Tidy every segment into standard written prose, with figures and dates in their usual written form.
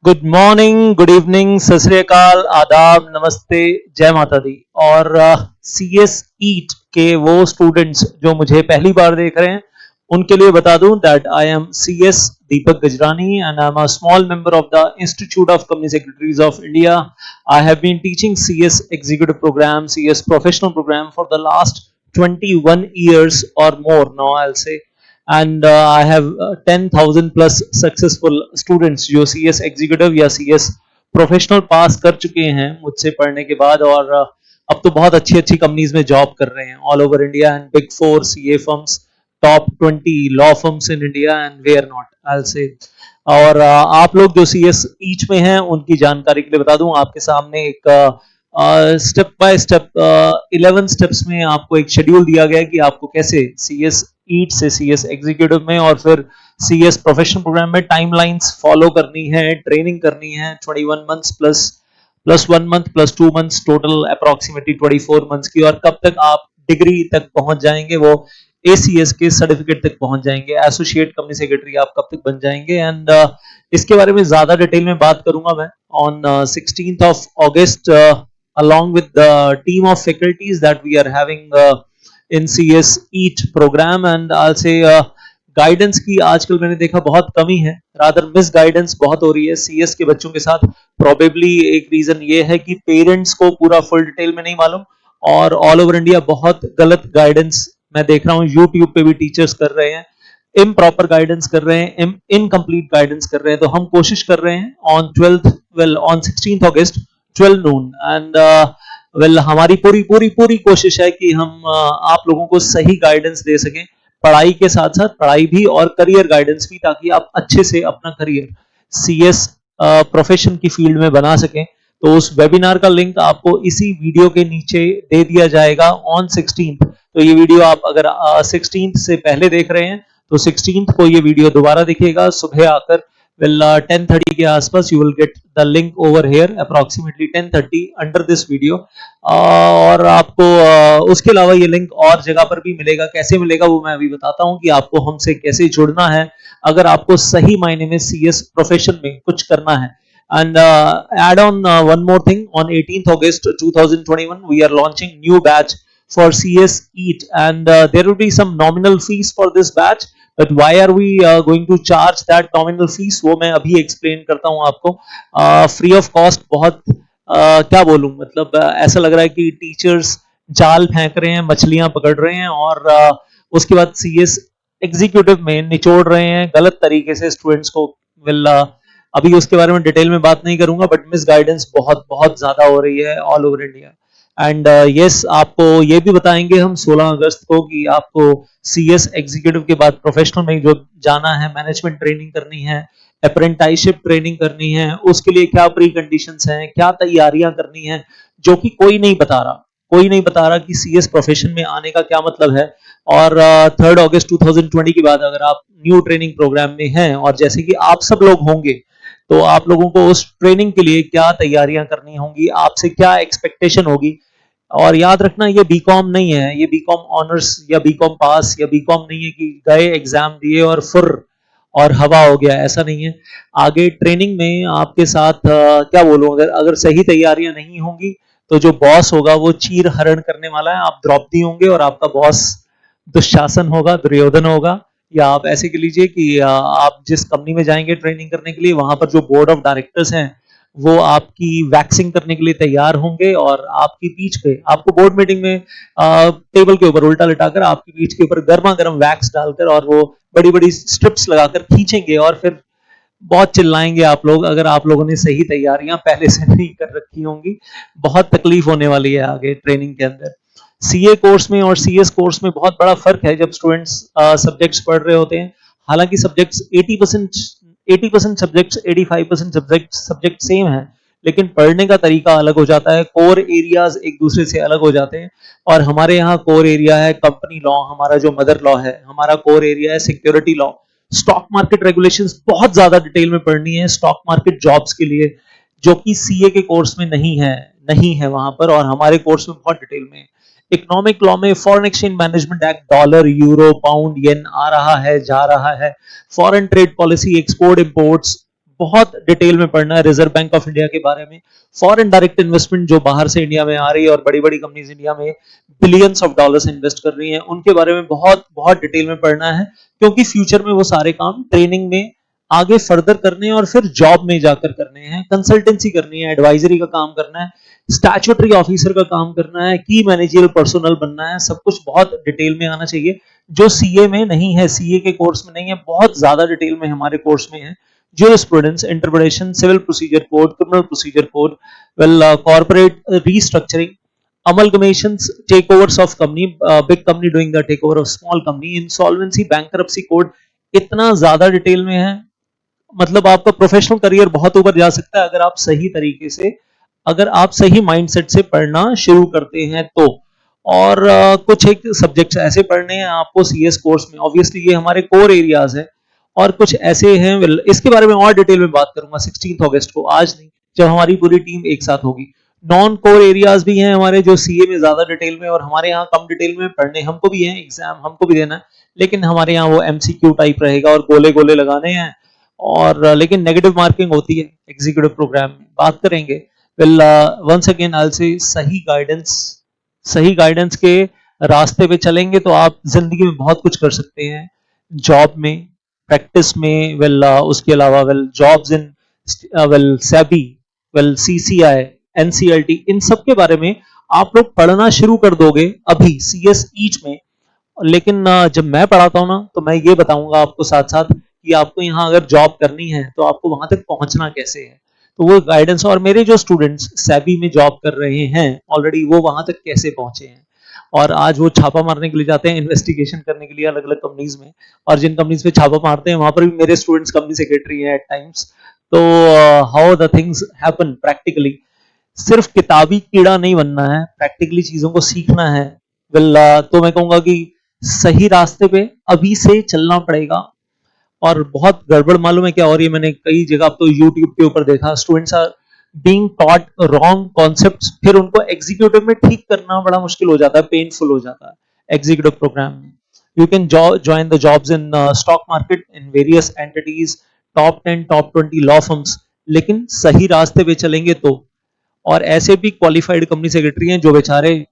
Good morning, good evening, सत श्री अकाल, आदाब, नमस्ते, जय माता दी। और सी एस ईट के वो स्टूडेंट्स जो मुझे पहली बार देख रहे हैं उनके लिए बता दूं that I am C S Deepak Gajrani and I am a small member of the institute of company secretaries of India. I have been teaching C S executive programme, C S professional programme for the last 21 years or more now, I'll say. And I have 10,000 plus successful students जो सी S executive या सी S professional पास कर चुके हैं मुझसे पढ़ने के बाद, और अब तो बहुत अच्छी अच्छी कंपनीज में जॉब कर रहे हैं all over India and big 4 C A firms, top 20 law firms in India and where not, I say. और आप लोग जो सी एस ईच में हैं उनकी जानकारी के लिए बता दूं, आपके सामने एक स्टेप बाय स्टेप 11 स्टेप्स में आपको एक शेड्यूल दिया गया है कि आपको कैसे सी एस ईट से सी एस एग्जीक्यूटिव में और फिर सी एस प्रोफेशनल प्रोग्राम में टाइमलाइंस फॉलो करनी है, ट्रेनिंग करनी है 21 months plus 1 month plus 2 months, total approximately 24 months की, और कब तक आप डिग्री तक पहुंच जाएंगे, वो एसीएस के सर्टिफिकेट तक पहुंच जाएंगे, एसोसिएट कंपनी सेक्रेटरी आप कब तक बन जाएंगे। एंड इसके बारे में ज्यादा डिटेल में बात करूंगा मैं on 16th of August along with the team of faculties that we are having in CS EAT program, and I'll say guidance की आजकल मैंने देखा बहुत कमी है, रादर मिस गाइडेंस बहुत हो रही है सीएस के बच्चों के साथ। प्रोबेबली एक रीजन ये है कि पेरेंट्स को पूरा फुल डिटेल में नहीं मालूम, और ऑल ओवर इंडिया बहुत गलत गाइडेंस मैं देख रहा हूँ, यूट्यूब पे भी टीचर्स कर रहे हैं, इम्प्रॉपर गाइडेंस कर रहे हैं, इनकम्प्लीट गाइडेंस कर रहे हैं। तो हम कोशिश कर रहे हैं on 16th August 12 noon, and हमारी पूरी पूरी पूरी कोशिश है कि हम आप लोगों को सही गाइडेंस दे सकें, पढ़ाई के साथ साथ पढ़ाई भी और करियर गाइडेंस भी, ताकि आप अच्छे से अपना करियर सीएस प्रोफेशन की फील्ड में बना सकें। तो उस वेबिनार का लिंक आपको इसी वीडियो के नीचे दे दिया जाएगा ऑन 16th। तो ये वीडियो आप अगर 16th से पहले देख रहे हैं तो 16th को ये वीडियो दोबारा दिखेगा सुबह आकर, well 10:30 के आसपास you will get the link over here approximately 10:30 under this video। और आपको उसके अलावा ये लिंक और जगह पर भी मिलेगा, कैसे मिलेगा वो मैं अभी बताता हूँ कि आपको हमसे कैसे जुड़ना है अगर आपको सही मायने में सीएस प्रोफेशन में कुछ करना है। And add on one more thing, on 18th August 2021 we are launching new batch for CS EAT, and there will be some nominal fees for this batch, but why are we going to charge that nominal fees वो मैं अभी explain करता हूँ आपको। free of cost बहुत क्या बोलूँ, मतलब ऐसा लग रहा है कि टीचर्स जाल फेंक रहे हैं, मछलियां पकड़ रहे हैं, और उसके बाद सीएस एग्जीक्यूटिव में निचोड़ रहे हैं गलत तरीके से स्टूडेंट्स को। विल अभी उसके बारे में डिटेल में बात नहीं करूंगा, बट मिस गाइडेंस बहुत बहुत ज्यादा हो रही है all over India. And yes, आपको ये भी बताएंगे हम 16 अगस्त को कि आपको सीएस एग्जीक्यूटिव के बाद प्रोफेशनल में जो जाना है, मैनेजमेंट ट्रेनिंग करनी है, अप्रेंटाइशिप ट्रेनिंग करनी है, उसके लिए क्या प्री कंडीशंस हैं, क्या तैयारियां करनी है, जो कि कोई नहीं बता रहा, कोई नहीं बता रहा कि सीएस प्रोफेशन में आने का क्या मतलब है। और 3 अगस्त 2020 के बाद अगर आप न्यू ट्रेनिंग प्रोग्राम में हैं, और जैसे कि आप सब लोग होंगे, तो आप लोगों को उस ट्रेनिंग के लिए क्या तैयारियां करनी होंगी, आपसे क्या एक्सपेक्टेशन होगी। और याद रखना, ये बीकॉम नहीं है, ये बीकॉम ऑनर्स या बीकॉम पास या बीकॉम नहीं है कि गए एग्जाम दिए और फुर और हवा हो गया, ऐसा नहीं है। आगे ट्रेनिंग में आपके साथ क्या बोलूं, अगर सही तैयारियां नहीं होंगी तो जो बॉस होगा वो चीर हरण करने वाला है, आप द्रौपदी होंगे और आपका बॉस दुशासन होगा, दुर्योधन होगा। या आप ऐसे कह लीजिए कि आप जिस कंपनी में जाएंगे ट्रेनिंग करने के लिए, वहां पर जो बोर्ड ऑफ डायरेक्टर्स हैं वो आपकी वैक्सिंग करने के लिए तैयार होंगे, और आपकी पीठ पे, आपको बोर्ड मीटिंग में टेबल के ऊपर उल्टा लिटाकर आपकी पीठ के ऊपर गर्मा गर्म वैक्स डालकर और वो बड़ी बड़ी स्ट्रिप्स लगाकर खींचेंगे, और फिर बहुत चिल्लाएंगे आप लोग अगर आप लोगों ने सही तैयारियां पहले से नहीं कर रखी होंगी। बहुत तकलीफ होने वाली है आगे ट्रेनिंग के अंदर। सीए कोर्स में और सीएस कोर्स में बहुत बड़ा फर्क है जब स्टूडेंट्स सब्जेक्ट्स पढ़ रहे होते हैं। हालांकि सब्जेक्ट्स 80% सब्जेक्ट्स, 85% सब्जेक्ट सेम है, लेकिन पढ़ने का तरीका अलग हो जाता है, कोर एरियाज एक दूसरे से अलग हो जाते हैं। और हमारे यहाँ कोर एरिया है कंपनी लॉ, हमारा जो मदर लॉ है, हमारा कोर एरिया है security law. Stock market regulations बहुत ज्यादा डिटेल में पढ़नी है स्टॉक मार्केट जॉब्स के लिए, जो कि सीए के कोर्स में नहीं है वहां पर, और हमारे कोर्स में बहुत डिटेल में। इकोनॉमिक लॉ में foreign exchange management act, dollar, euro, pound, yen आ रहा है, जा रहा है, foreign trade policy, export imports, बहुत डिटेल में पढ़ना है रिजर्व बैंक ऑफ इंडिया के बारे में, फॉरेन डायरेक्ट इन्वेस्टमेंट जो बाहर से इंडिया में आ रही है और बड़ी बड़ी कंपनीज इंडिया में बिलियंस ऑफ डॉलर्स इन्वेस्ट कर रही हैं, उनके बारे में बहुत बहुत डिटेल में पढ़ना है, क्योंकि फ्यूचर में वो सारे काम ट्रेनिंग में आगे फर्दर करने हैं और फिर जॉब में जाकर करने हैं, कंसल्टेंसी करनी है, एडवाइजरी का काम करना है, स्टैट्यूटरी ऑफिसर का काम करना है, की मैनेजरियल पर्सनल बनना है, सब कुछ बहुत डिटेल में आना चाहिए, जो सीए में नहीं है, सीए के कोर्स में नहीं है, बहुत ज्यादा डिटेल में हमारे कोर्स में है। jurisprudence, interpretation, civil procedure code, criminal procedure code, corporate restructuring, amalgamations, takeovers of company, big company doing the takeover of small company, insolvency, bankruptcy code, इतना ज्यादा डिटेल में है, मतलब आपका प्रोफेशनल करियर बहुत ऊपर जा सकता है अगर आप सही तरीके से, अगर आप सही माइंडसेट से पढ़ना शुरू करते हैं तो। और कुछ एक सब्जेक्ट्स ऐसे पढ़ने हैं आपको सीएस कोर्स में, ऑब्वियसली ये हमारे कोर एरियाज है, और कुछ ऐसे हैं, इसके बारे में और डिटेल में बात करूंगा 16 अगस्त को, आज नहीं, जब हमारी पूरी टीम एक साथ होगी। नॉन कोर एरियाज भी हैं हमारे जो सीए में ज्यादा डिटेल में, और हमारे यहाँ कम डिटेल में पढ़ने हमको भी है, एग्जाम हमको भी देना है, लेकिन हमारे यहाँ वो एमसीक्यू टाइप रहेगा और गोले गोले लगाने हैं, और लेकिन नेगेटिव मार्किंग होती है एग्जीक्यूटिव प्रोग्राम में, बात करेंगे। Well once again I will say सही गाइडेंस के रास्ते पे चलेंगे तो आप जिंदगी में बहुत कुछ कर सकते हैं, जॉब में, प्रैक्टिस में, उसके अलावा jobs in SEBI, CCI, NCLT, इन सब के बारे में आप लोग पढ़ना शुरू कर दोगे अभी सीएस ईच में। लेकिन जब मैं पढ़ाता हूं ना तो मैं ये बताऊंगा आपको साथ साथ कि आपको यहाँ अगर जॉब करनी है तो आपको वहां तक पहुंचना कैसे है, तो वो गाइडेंस, और मेरे जो स्टूडेंट्स सेबी में जॉब कर रहे हैं ऑलरेडी, वो वहां तक कैसे पहुंचे हैं, और आज वो छापा मारने के लिए जाते हैं, इन्वेस्टिगेशन करने के लिए अलग अलग कंपनीज में, और जिन कंपनीज पे छापा मारते हैं वहां पर भी मेरे स्टूडेंट्स कंपनी सेक्रेटरी हैं एट टाइम्स। तो how the things happen practically, सिर्फ किताबी कीड़ा नहीं बनना है, प्रैक्टिकली चीजों को सीखना है। तो मैं कहूंगा कि सही रास्ते पे अभी से चलना पड़ेगा, और बहुत गड़बड़ मालूम है क्या हो रही है, मैंने कई जगह अब तो यूट्यूब के ऊपर देखा, students are being taught wrong concepts, फिर उनको एग्जीक्यूटिव में ठीक करना बड़ा मुश्किल हो जाता है, पेनफुल हो जाता है एग्जीक्यूटिव प्रोग्राम में। You can join the jobs in stock market in various entities, top 10 top 20 law firms, लेकिन सही रास्ते पे चलेंगे तो। और ऐसे भी क्वालिफाइड कंपनी सेक्रेटरी हैं जो बेचारे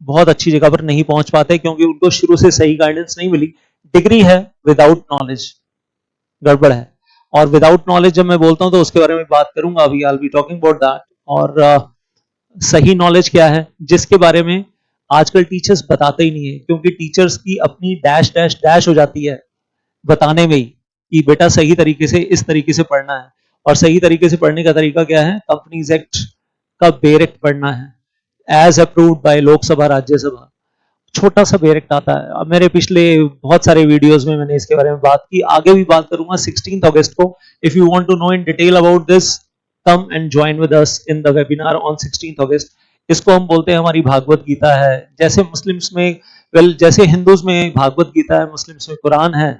बहुत अच्छी जगह पर नहीं पहुंच पाते क्योंकि उनको शुरू से सही गाइडेंस नहीं मिली, डिग्री है विदाउट नॉलेज, गड़बड़ है। और विदाउट नॉलेज जब मैं बोलता हूं तो उसके बारे में बात करूंगा अभी, आई will be talking about that. और सही नॉलेज क्या है, जिसके बारे में आजकल टीचर्स बताते ही नहीं है, क्योंकि टीचर्स की अपनी डैश डैश डैश हो जाती है बताने में ही कि बेटा सही तरीके से इस तरीके से पढ़ना है। और सही तरीके से पढ़ने का तरीका क्या है, कंपनीज एक्ट का बेरेक्ट पढ़ना है, as approved by Lok Sabha Rajya Sabha, छोटा सा बेरेक्ट आता है। अब मेरे पिछले बहुत सारे वीडियोस में मैंने इसके बारे में बात की, आगे भी बात करूंगा 16 अगस्त को। If you want to know in detail about this, come and join with us in the webinar on 16 August. इसको हम बोलते हैं हमारी भागवत गीता है, जैसे मुस्लिम्स में जैसे हिंदूज में भागवत गीता है, मुस्लिम्स में कुरान है,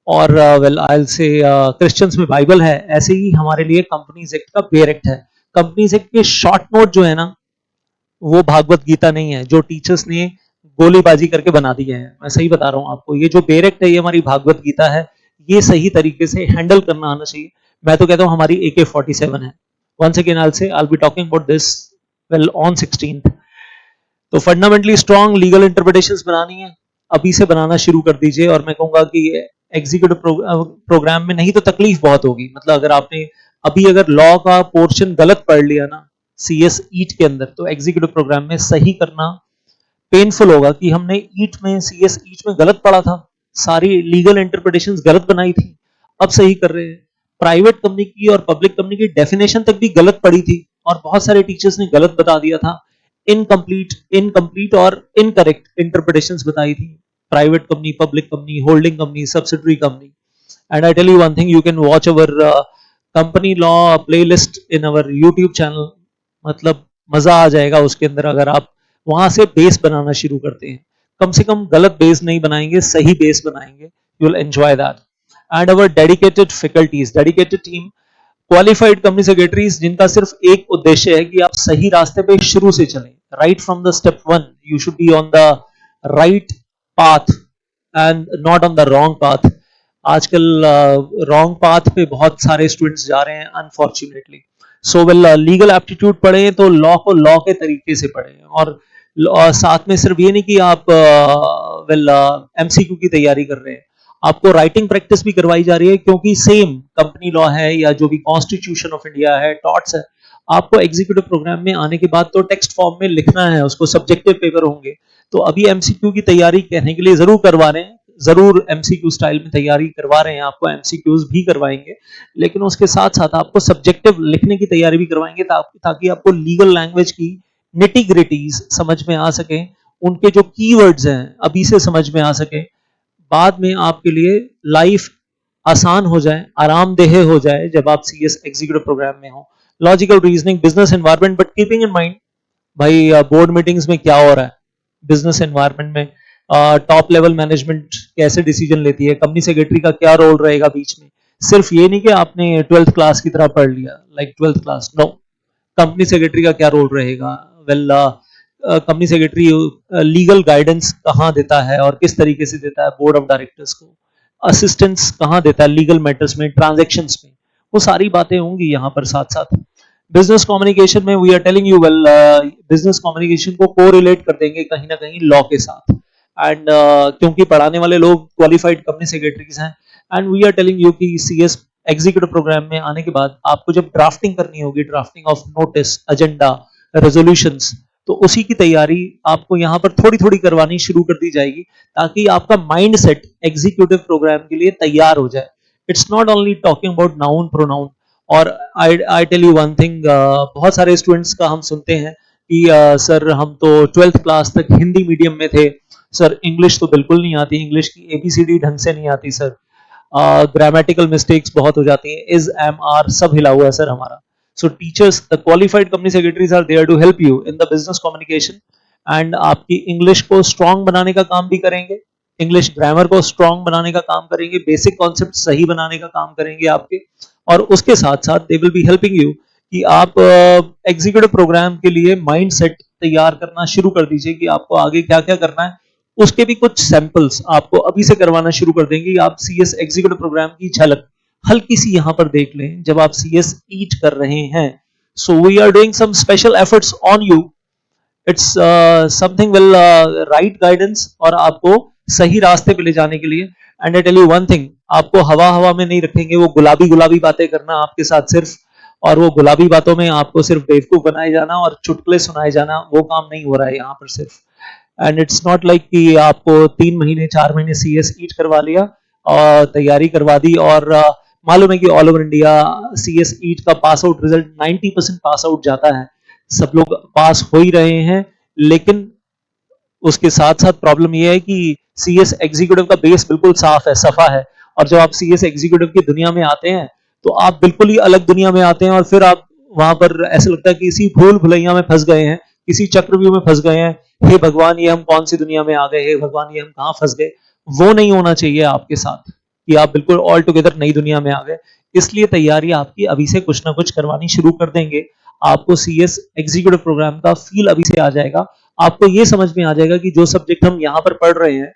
और आई विल से क्रिश्चियंस में बाइबल है, ऐसे ही हमारे लिए कंपनीज एक्ट का बेरेक्ट है। कंपनीज एक्ट के शॉर्ट नोट जो है ना, वो भागवत गीता नहीं है जो टीचर्स ने गोलीबाजी करके बना दी है, मैं सही बता रहा हूं आपको। ये जो बेरेक्ट है ये हमारी भागवत गीता है, ये सही तरीके से हैंडल करना आना चाहिए। मैं तो कहता हूं हमारी AK-47 है। Once again I will be talking about this on 16th। तो फंडामेंटली स्ट्रॉन्ग लीगल इंटरप्रिटेशंस बनानी है, अभी से बनाना शुरू कर दीजिए। और मैं कहूंगा कि एग्जीक्यूटिव प्रोग्राम में नहीं तो तकलीफ बहुत होगी, मतलब अगर आपने अभी अगर लॉ का पोर्शन गलत पढ़ लिया ना सीएस ईट के अंदर, तो एग्जीक्यूटिव प्रोग्राम में सही करना पेनफुल होगा कि हमने ईट में सीएस ईट में गलत पढ़ा था, सारी लीगल इंटरप्रिटेशंस गलत बनाई थी, अब सही कर रहे हैं। प्राइवेट कंपनी की और पब्लिक कंपनी की डेफिनेशन तक भी गलत पड़ी थी और बहुत सारे टीचर्स ने गलत बता दिया था, इनकम्प्लीट और इनकरेक्ट इंटरप्रिटेशंस बताई थी, private company, public company, holding company, subsidiary company. And I tell you one thing, you can watch our company law playlist in our YouTube channel, मतलब मजा आ जाएगा उसके अंदर अगर आप वहां से बेस बनाना शुरू करते हैं। कम से कम गलत बेस नहीं बनाएंगे, सही बेस बनाएंगे, you will enjoy that. And our dedicated faculties, dedicated team, qualified company secretaries, जिनका सिर्फ एक उद्देश्य है कि आप सही रास्ते पे शुरू से चलें, right from the step 1 you should be on the right path and not on the wrong path. आजकल रॉन्ग पाथ पे बहुत सारे स्टूडेंट्स जा रहे हैं unfortunately. So well legal aptitude पढ़े तो लॉ को लॉ के तरीके से पढ़े, और साथ में सिर्फ ये नहीं कि आप वेल एमसीक्यू की तैयारी कर रहे हैं, आपको राइटिंग प्रैक्टिस भी करवाई जा रही है, क्योंकि सेम कंपनी लॉ है या जो भी कॉन्स्टिट्यूशन ऑफ इंडिया है, टॉट्स है, आपको एग्जीक्यूटिव प्रोग्राम में आने के बाद तो टेक्स्ट फॉर्म में लिखना है, उसको सब्जेक्टिव पेपर होंगे। तो अभी एमसीक्यू की तैयारी कहने के लिए जरूर करवा रहे हैं, जरूर एमसीक्यू स्टाइल में तैयारी करवा रहे हैं, आपको एमसीक्यूज भी करवाएंगे, लेकिन उसके साथ साथ आपको सब्जेक्टिव लिखने की तैयारी भी करवाएंगे, ताकि आपको लीगल लैंग्वेज की निटी ग्रिटीज समझ में आ सके, उनके जो कीवर्ड्स हैं अभी से समझ में आ सके, बाद में आपके लिए लाइफ आसान हो जाए, आरामदेह हो जाए जब आप सीएस एग्जीक्यूटिव प्रोग्राम में हो। Logical reasoning, business environment, but keeping in mind भाई बोर्ड मीटिंग्स में क्या हो रहा है, बिजनेस एनवायरनमेंट में टॉप लेवल मैनेजमेंट कैसे डिसीजन लेती है, कंपनी सेक्रेटरी का क्या रोल रहेगा बीच में। सिर्फ ये नहीं कि आपने 12th क्लास की तरह पढ़ लिया, like 12th class, no, company secretary का क्या रोल रहेगा। Well company secretary legal guidance कहाँ देता है और किस तरीके से देता है बोर्ड ऑफ डायरेक्टर्स को, असिस्टेंस कहाँ देता है लीगल मैटर्स में, ट्रांजैक्शंस में, वो सारी बातें होंगी यहाँ पर साथ साथ। बिजनेस कम्युनिकेशन में we are telling you well, business communication को कोरिलेट कर देंगे कहीं ना कहीं लॉ के साथ, एंड क्योंकि पढ़ाने वाले लोग क्वालिफाइड कंपनी सेक्रेटरीज हैं, and we are telling you कि सीएस एग्जीक्यूटिव प्रोग्राम में आने के बाद आपको जब ड्राफ्टिंग करनी होगी, drafting of notice, agenda, resolutions, तो उसी की तैयारी आपको यहाँ पर थोड़ी थोड़ी करवानी शुरू कर दी जाएगी, ताकि आपका माइंड सेट एग्जीक्यूटिव प्रोग्राम के लिए तैयार हो जाए। It's not only talking about noun pronoun. और I tell you one thing, बहुत सारे स्टूडेंट्स का हम सुनते हैं कि सर हम तो 12th क्लास तक हिंदी मीडियम में थे, सर इंग्लिश तो बिल्कुल नहीं आती, इंग्लिश की एबीसीडी ढंग से नहीं आती सर, ग्रामेटिकल मिस्टेक्स बहुत हो जाती हैं, इज एम आर सब हिला हुआ है सर हमारा। So teachers, the qualified company secretaries are there to help you in the business communication, and आपकी इंग्लिश को स्ट्रांग बनाने का काम भी करेंगे, इंग्लिश ग्रामर को स्ट्रांग बनाने का काम करेंगे, बेसिक कॉन्सेप्ट सही बनाने का काम करेंगे आपके, और उसके साथ साथ they will be helping you कि आप एग्जीक्यूटिव प्रोग्राम के लिए माइंड सेट तैयार करना शुरू कर दीजिए कि आपको आगे क्या क्या करना है। उसके भी कुछ सैंपल्स आपको अभी से करवाना शुरू कर देंगे। आप सीएस एग्जीक्यूटिव प्रोग्राम की झलक हल्की सी यहां पर देख लें जब आप सीएस ईट कर रहे हैं। So we are doing some special efforts on you, it's something will right guidance और आपको सही रास्ते पे ले जाने के लिए। And I tell you one thing, आपको हवा हवा में नहीं रखेंगे, वो गुलाबी गुलाबी बातें करना आपके साथ सिर्फ, और वो गुलाबी बातों में आपको सिर्फ बेवकूफ बनाए जाना और चुटकुले सुनाए जाना, वो काम नहीं हो रहा है यहाँ पर सिर्फ। एंड इट्स नॉट लाइक कि आपको 3 महीने 4 महीने सीएस ईट करवा लिया और तैयारी करवा दी, और मालूम है कि ऑल ओवर इंडिया सीएस ईट का pass out result 90% pass out जाता है, सब लोग पास हो ही रहे हैं, लेकिन उसके साथ साथ प्रॉब्लम यह है कि सीएस एग्जीक्यूटिव का बेस बिल्कुल साफ है, सफा है, और जब आप सीएस एग्जीक्यूटिव की दुनिया में आते हैं तो आप बिल्कुल ही अलग दुनिया में आते हैं, और फिर आप वहां पर ऐसा लगता है कि किसी भूल भुलैया में फंस गए हैं, किसी चक्रव्यूह में फंस गए हैं, हे भगवान ये हम कौन सी दुनिया में आ गए, हे भगवान ये हम कहाँ फंस गए। वो नहीं होना चाहिए आपके साथ कि आप बिल्कुल ऑल टुगेदर नई दुनिया में आ गए। इसलिए तैयारी आपकी अभी से कुछ ना कुछ करवानी शुरू कर देंगे, आपको सीएस एग्जीक्यूटिव प्रोग्राम का फील अभी से आ जाएगा, आपको ये समझ में आ जाएगा कि जो सब्जेक्ट हम यहाँ पर पढ़ रहे हैं,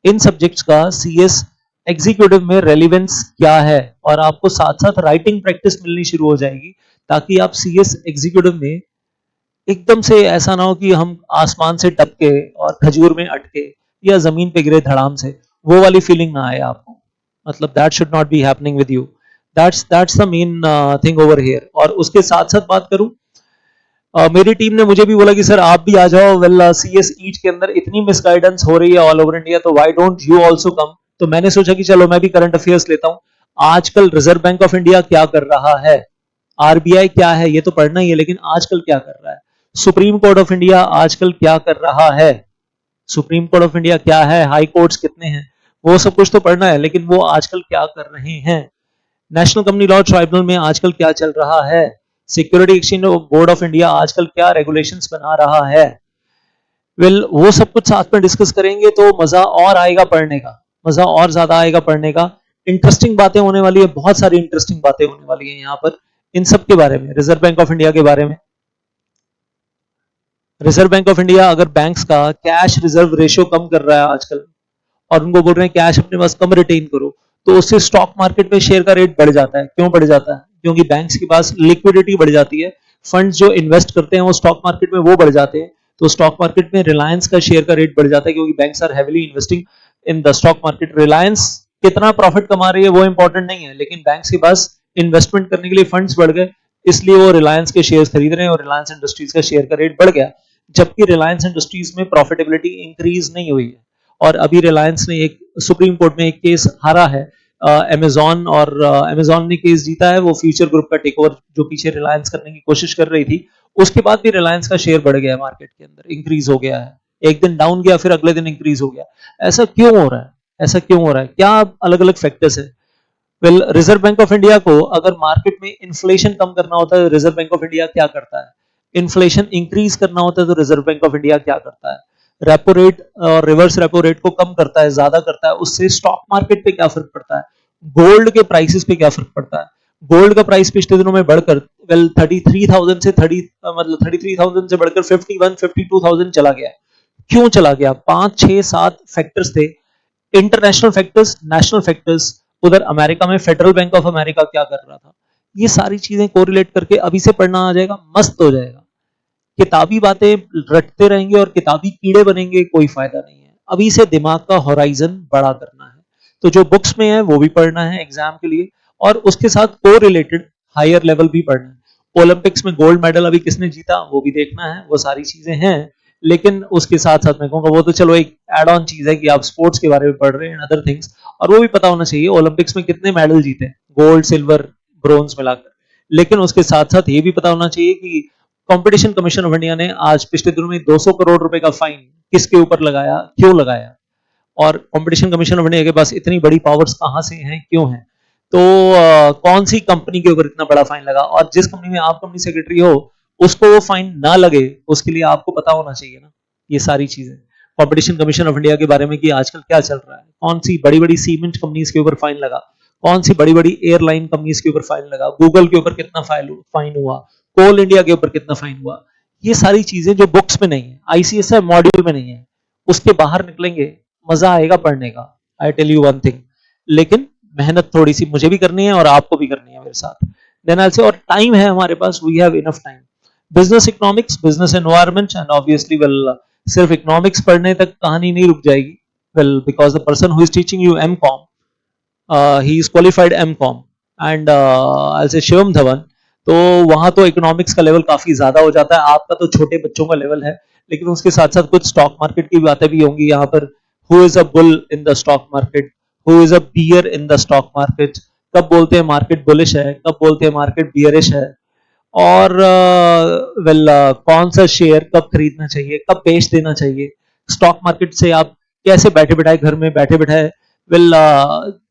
इन सब्जेक्ट्स का सीएस एग्जीक्यूटिव में रेलिवेंस क्या है, और आपको साथ साथ राइटिंग प्रैक्टिस मिलनी शुरू हो जाएगी, ताकि आप सीएस एग्जीक्यूटिव में एकदम से ऐसा ना हो कि हम आसमान से टपके और खजूर में अटके या जमीन पे गिरे धड़ाम से, वो वाली फीलिंग ना आए आपको, मतलब that should not be happening with you. That's the main thing over here. और उसके साथ साथ बात करूं, मेरी टीम ने मुझे भी बोला कि सर आप भी आ जाओ, वेल सीएस ईट के अंदर इतनी मिसगाइडेंस हो रही है ऑल ओवर इंडिया, तो why don't you also come. तो मैंने सोचा कि चलो मैं भी करंट अफेयर्स लेता हूं। आजकल रिजर्व बैंक ऑफ इंडिया क्या कर रहा है, आरबीआई क्या है, ये तो पढ़ना ही है, लेकिन आजकल क्या कर रहा है, सुप्रीम कोर्ट ऑफ इंडिया आजकल क्या कर रहा है, सुप्रीम कोर्ट ऑफ इंडिया क्या है, हाई कोर्ट्स कितने हैं, वो सब कुछ तो पढ़ना है, लेकिन वो आजकल क्या कर रहे हैं, नेशनल कंपनी लॉ ट्राइब्यूनल में आजकल क्या चल रहा है, security exchange board of India आजकल क्या रेगुलेशंस बना रहा है। वेल वो सब कुछ साथ में डिस्कस करेंगे तो मजा और आएगा पढ़ने का, मजा और ज्यादा आएगा पढ़ने का, इंटरेस्टिंग बातें होने वाली है, बहुत सारी इंटरेस्टिंग बातें होने वाली है यहाँ पर, इन सब के बारे में, रिजर्व बैंक ऑफ इंडिया के बारे में। रिजर्व बैंक ऑफ इंडिया अगर बैंक्स का कैश रिजर्व रेशियो कम कर रहा है आजकल, और उनको बोल रहे हैं कैश अपने पास कम रिटेन करो, तो उससे स्टॉक मार्केट में शेयर का रेट बढ़ जाता है। क्यों बढ़ जाता है? क्योंकि बैंक्स के पास लिक्विडिटी बढ़ जाती है, फंड्स जो इन्वेस्ट करते हैं वो स्टॉक मार्केट में वो बढ़ जाते हैं, तो स्टॉक मार्केट में रिलायंस का शेयर का रेट बढ़ जाता है, क्योंकि banks are heavily investing in the stock market. Reliance कितना प्रॉफिट कमा रही है वो इंपॉर्टेंट नहीं है, लेकिन बैंक्स के पास इन्वेस्टमेंट करने के लिए फंड्स बढ़ गए, इसलिए वो रिलायंस के शेयर खरीद रहे हैं और रिलायंस इंडस्ट्रीज का शेयर का रेट बढ़ गया, जबकि रिलायंस इंडस्ट्रीज में प्रॉफिटेबिलिटी इंक्रीज नहीं हुई है। और अभी रिलायंस ने एक सुप्रीम कोर्ट में एक केस हारा है अमेजॉन, और अमेजॉन ने केस जीता है, वो फ्यूचर ग्रुप का टेक ओवर जो पीछे रिलायंस करने की कोशिश कर रही थी, उसके बाद भी रिलायंस का शेयर बढ़ गया है, मार्केट के अंदर इंक्रीज हो गया है। एक दिन डाउन गया, फिर अगले दिन इंक्रीज हो गया। ऐसा क्यों हो रहा है? ऐसा क्यों हो रहा है? क्या अलग अलग फैक्टर्स है? Well, reserve bank of India को अगर मार्केट में इन्फ्लेशन कम करना होता है, रिजर्व बैंक ऑफ इंडिया क्या करता है? इन्फ्लेशन इंक्रीज करना होता है तो रिजर्व बैंक ऑफ इंडिया क्या करता है? रेपो रेट और रिवर्स रेपो रेट को कम करता है, ज्यादा करता है, उससे स्टॉक मार्केट पे क्या फर्क पड़ता है? गोल्ड के प्राइसेस पे क्या फर्क पड़ता है? गोल्ड का प्राइस पिछले दिनों में बढ़कर 33,000 से 33,000 से बढ़कर 52,000 चला गया। क्यों चला गया? 5 6 7 फैक्टर्स थे, इंटरनेशनल फैक्टर्स, नेशनल फैक्टर्स। उधर अमेरिका में फेडरल बैंक ऑफ अमेरिका क्या कर रहा था, ये सारी चीजें कोरिलेट करके अभी से पढ़ना आ जाएगा, मस्त हो जाएगा। किताबी बातें रटते रहेंगे और किताबी कीड़े बनेंगे, कोई फायदा नहीं है। अभी से दिमाग का होराइजन बड़ा करना है, तो जो बुक्स में है वो भी पढ़ना है एग्जाम के लिए, और उसके साथ को रिलेटेड हायर लेवल भी पढ़ना है। ओलंपिक्स में गोल्ड मेडल अभी किसने जीता वो भी देखना है, वो सारी चीजें हैं। लेकिन उसके साथ साथ मैं कहूँगा वो तो चलो एक एड ऑन चीज है कि आप स्पोर्ट्स के बारे में पढ़ रहे हैं, अदर थिंग्स, और वो भी पता होना चाहिए ओलंपिक्स में कितने मेडल जीते, गोल्ड सिल्वर ब्रोंज मिलाकर। लेकिन उसके साथ साथ ये भी पता होना चाहिए कि कंपटीशन कमीशन ऑफ इंडिया ने आज पिछले दिनों में 200 करोड़ रुपए का फाइन किसके ऊपर लगाया, क्यों लगाया, और कंपटीशन कमीशन ऑफ इंडिया के पास इतनी बड़ी पावर्स कहां से हैं, क्यों हैं? तो कौन सी कंपनी के ऊपर इतना बड़ा फाइन लगा, और जिस कंपनी में आप कंपनी सेक्रेटरी हो उसको वो फाइन ना लगे, उसके लिए आपको पता होना चाहिए ना ये सारी चीजें। कंपटीशन कमीशन ऑफ इंडिया के बारे में कि आजकल क्या चल रहा है, कौन सी बड़ी बड़ी सीमेंट कंपनीज के ऊपर फाइन लगा, कौन सी बड़ी बड़ी एयरलाइन कंपनीज के ऊपर फाइन लगा, गूगल के ऊपर कितना फाइन हुआ, कोल इंडिया के ऊपर कितना फाइन हुआ। ये सारी चीजें जो बुक्स में नहीं है, आईसीएसआई मॉड्यूल में नहीं है, उसके बाहर निकलेंगे, मजा आएगा पढ़ने का। I tell you one thing, लेकिन मेहनत थोड़ी सी मुझे भी करनी है और आपको भी करनी है मेरे साथ। देन आई से, और टाइम है हमारे पास, we have enough time. Business economics, business environment and obviously well, सिर्फ इकोनॉमिक्स पढ़ने तक कहानी नहीं रुक जाएगी। Well, because the person who is teaching you MCom, he is qualified MCom, and I say Shivam Dhawan, तो वहां तो इकोनॉमिक्स का लेवल काफी ज्यादा हो जाता है, आपका तो छोटे बच्चों का लेवल है। लेकिन उसके साथ साथ कुछ स्टॉक मार्केट की बातें भी होंगी यहाँ पर। Who is a bull in the stock market, who is a bear in the stock market, कब बोलते हैं मार्केट बुलिश है, कब बोलते हैं मार्केट बियरिश है, और कौन सा शेयर कब खरीदना चाहिए, कब बेच देना चाहिए। स्टॉक मार्केट से आप कैसे बैठे बिठाए घर में बैठे बिठाए वेल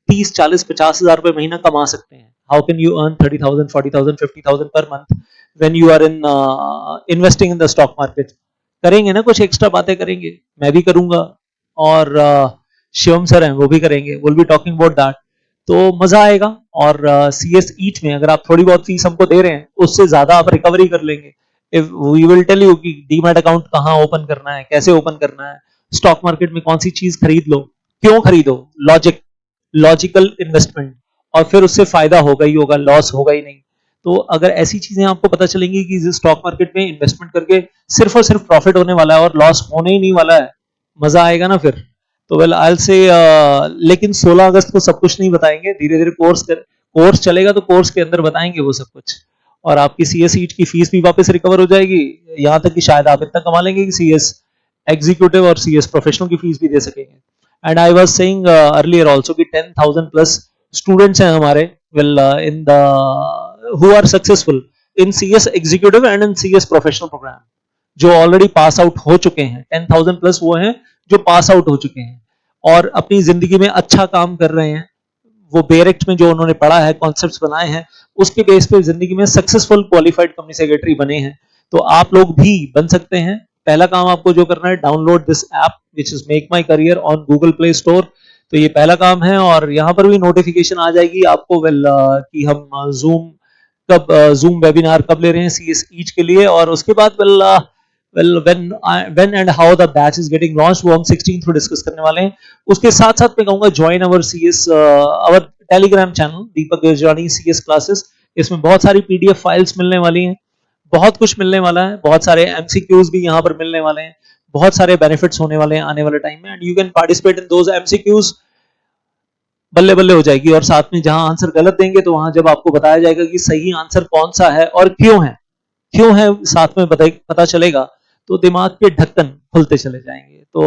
30 40 50 हजार रुपए महीना कमा सकते हैं। हाउ कैन यू अर्न 30,000 40,000 50,000 पर month when you are in investing in the stock market? करेंगे ना, कुछ एक्स्ट्रा बातें करेंगे, मैं भी करूंगा, और शिवम सर हैं वो भी करेंगे, will be talking about that. तो मजा आएगा। और सी एस ईट में अगर आप थोड़ी बहुत फीस हमको दे रहे हैं, उससे ज्यादा आप रिकवरी कर लेंगे। If we will tell you कि डीमैट अकाउंट कहाँ ओपन करना है, कैसे ओपन करना है, स्टॉक मार्केट में कौन सी चीज खरीद लो, क्यों खरीदो, लॉजिकल इन्वेस्टमेंट, और फिर उससे फायदा होगा ही होगा, लॉस होगा ही नहीं। तो अगर ऐसी चीजें आपको पता चलेंगी कि स्टॉक मार्केट में इन्वेस्टमेंट करके सिर्फ और सिर्फ प्रॉफिट होने वाला है और लॉस होने ही नहीं वाला है, मजा आएगा ना फिर। तो वेल आई से, लेकिन 16 अगस्त को सब कुछ नहीं बताएंगे, धीरे धीरे कोर्स चलेगा तो कोर्स के अंदर बताएंगे वो सब कुछ। और आपकी सीएस सीट की फीस भी वापस रिकवर हो जाएगी, यहाँ तक कि शायद आप इतना कमा लेंगे कि सीएस एग्जीक्यूटिव और सीएस प्रोफेशनल की फीस भी दे सकेंगे। And I was saying earlier also कि 10,000 प्लस स्टूडेंट्स हैं हमारे well in the who are successful in CS executive and in CS professional program, जो ऑलरेडी पास आउट हो चुके हैं। 10,000 प्लस वो हैं जो पास आउट हो चुके हैं और अपनी जिंदगी में अच्छा काम कर रहे हैं। वो बेरेक्ट में जो उन्होंने पढ़ा है, कॉन्सेप्ट्स बनाए हैं, उसके बेस पे जिंदगी में सक्सेसफुल क्वालिफाइड कंपनी सेक्रेटरी बने हैं। तो आप लोग भी बन सकते हैं। पहला काम आपको जो करना है, download this app which is make my career on Google play store. तो ये पहला काम है, और यहाँ पर भी नोटिफिकेशन आ जाएगी आपको वेल कि हम जूम वेबिनार कब ले रहे हैं सीएस ईच के लिए। और उसके बाद well well when and how the batch is getting launch वो हम 16th को डिस्कस करने वाले हैं। उसके साथ साथ मैं कहूंगा join our CS our Telegram channel Deepak Girjani CS classes. इसमें बहुत सारी पीडीएफ फाइल्स मिलने वाली हैं, बहुत कुछ मिलने वाला है, बहुत सारे एमसीक्यूज भी यहाँ पर मिलने वाले हैं, बहुत सारे बेनिफिट्स होने वाले हैं आने वाले टाइम में, and you can participate in those MCQs. बल्ले बल्ले हो जाएगी। और साथ में जहां आंसर गलत देंगे तो वहां जब आपको बताया जाएगा कि सही आंसर कौन सा है और क्यों है साथ में पता चलेगा, तो दिमाग के ढक्कन खुलते चले जाएंगे। तो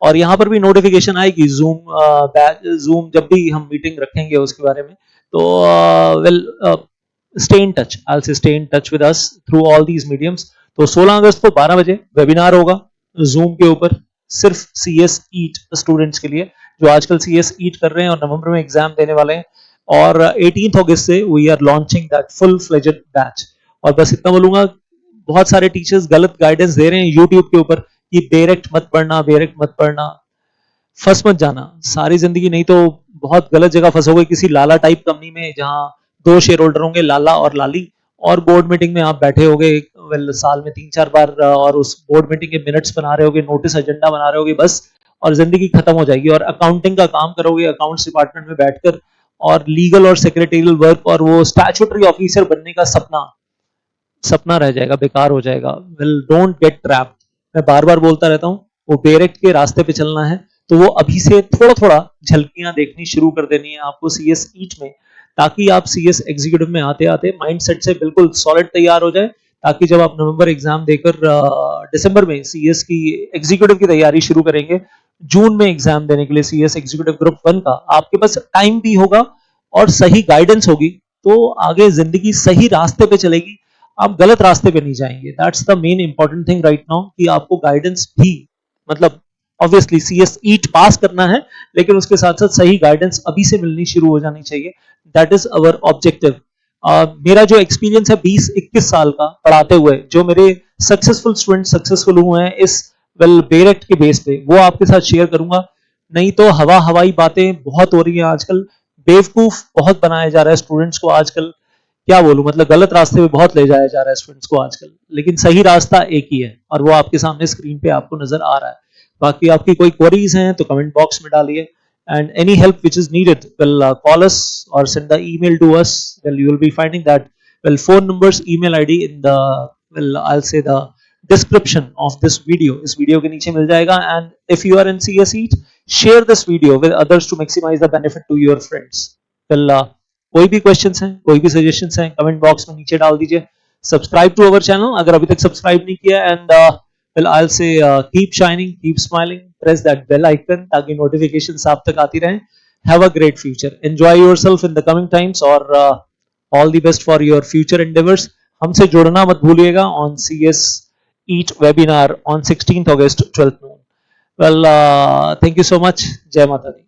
और यहाँ पर भी नोटिफिकेशन आएगी जूम जब भी हम मीटिंग रखेंगे उसके बारे में। तो well stay in touch, I will से stay in touch with us through all these mediums. तो 16 अगस्त को 12 बजे वेबिनार होगा जूम के ऊपर, सिर्फ सीएस ईट स्टूडेंट्स के लिए जो आजकल सीएस ईट कर रहे हैं और नवंबर में एग्जाम देने वाले हैं। और 18 अगस्त से we are launching that full fledged batch. और बस इतना बोलूंगा, बहुत सारे टीचर्स गलत गाइडेंस दे रहे हैं यूट्यूब के ऊपर कि बेरेक्ट मत पढ़ना, फंस मत जाना सारी जिंदगी, नहीं तो बहुत गलत जगह फंसोगे किसी लाला टाइप कंपनी में जहां 2 शेयर होल्डर होंगे, लाला और लाली, और बोर्ड मीटिंग में आप बैठे होगे वेल साल में 3-4 बार, और उस बोर्ड मीटिंग के मिनट्स बना रहे होगे, नोटिस एजेंडा बना रहे होगे बस, और जिंदगी खत्म हो जाएगी। और अकाउंटिंग का काम करोगे अकाउंट्स डिपार्टमेंट में बैठकर, और लीगल और सेक्रेटरियल वर्क और वो स्टैट्यूटरी ऑफिसर बनने का सपना रह जाएगा, बेकार हो जाएगा। Well don't get trapped. मैं बार बार बोलता रहता हूँ, वो डायरेक्ट के रास्ते पे चलना है तो वो अभी से थोड़ा थोड़ा झलकियां देखनी शुरू कर देनी है आपको सीएस ईट में, ताकि आप सीएस एग्जीक्यूटिव में आते आते माइंडसेट से बिल्कुल सॉलिड तैयार हो जाए, ताकि जब आप नवंबर एग्जाम देकर दिसंबर में सीएस की एग्जीक्यूटिव की तैयारी शुरू करेंगे, जून में एग्जाम देने के लिए सीएस एग्जीक्यूटिव ग्रुप 1 का, आपके पास टाइम भी होगा और सही गाइडेंस होगी, तो आगे जिंदगी सही रास्ते पे चलेगी, आप गलत रास्ते पे नहीं जाएंगे। That's the main important thing right now, कि आपको गाइडेंस भी, मतलब ऑब्वियसली सीएस ईट पास करना है, लेकिन उसके साथ साथ सही गाइडेंस अभी से मिलनी शुरू हो जानी चाहिए। That is our objective. मेरा जो एक्सपीरियंस है 20-21 साल का पढ़ाते हुए, जो मेरे सक्सेसफुल स्टूडेंट सक्सेसफुल हुए हैं इस वेल बेरेक्ट के बेस पे, वो आपके साथ शेयर करूंगा। नहीं तो हवाई बातें बहुत हो रही है आजकल, बेवकूफ बहुत बनाया जा रहा है स्टूडेंट्स को आजकल, क्या बोलूं, मतलब गलत रास्ते पे बहुत ले जाया जा रहा है स्टूडेंट्स को आजकल, लेकिन सही रास्ता एक ही है और वो आपके सामने स्क्रीन पे आपको नजर आ रहा है। बाकी आपकी कोई क्वेरीज हैं तो कमेंट बॉक्स में डालिए, and any help which is needed, well call us or send the email to us. Well, you will be finding that phone numbers, email id in the, well, I'll say the description of this video. इस video के नीचे मिल जाएगा। and if you are in CS EAT, share this video with others to maximize the benefit to your friends. well कोई भी questions हैं, कोई भी suggestions हैं, कमेंट बॉक्स में नीचे डाल दीजिए। सब्सक्राइब टू अवर चैनल अगर अभी तक सब्सक्राइब नहीं किया, and well I'll say keep shining, keep smiling, press that bell icon ताकि notifications आप तक आती रहें। Have a great future, enjoy yourself in the coming times, और all the best for your future endeavors। हमसे जुड़ना मत भूलिएगा on CS EAT webinar on 16th August 12 noon। well thank you so much। जय माता दी।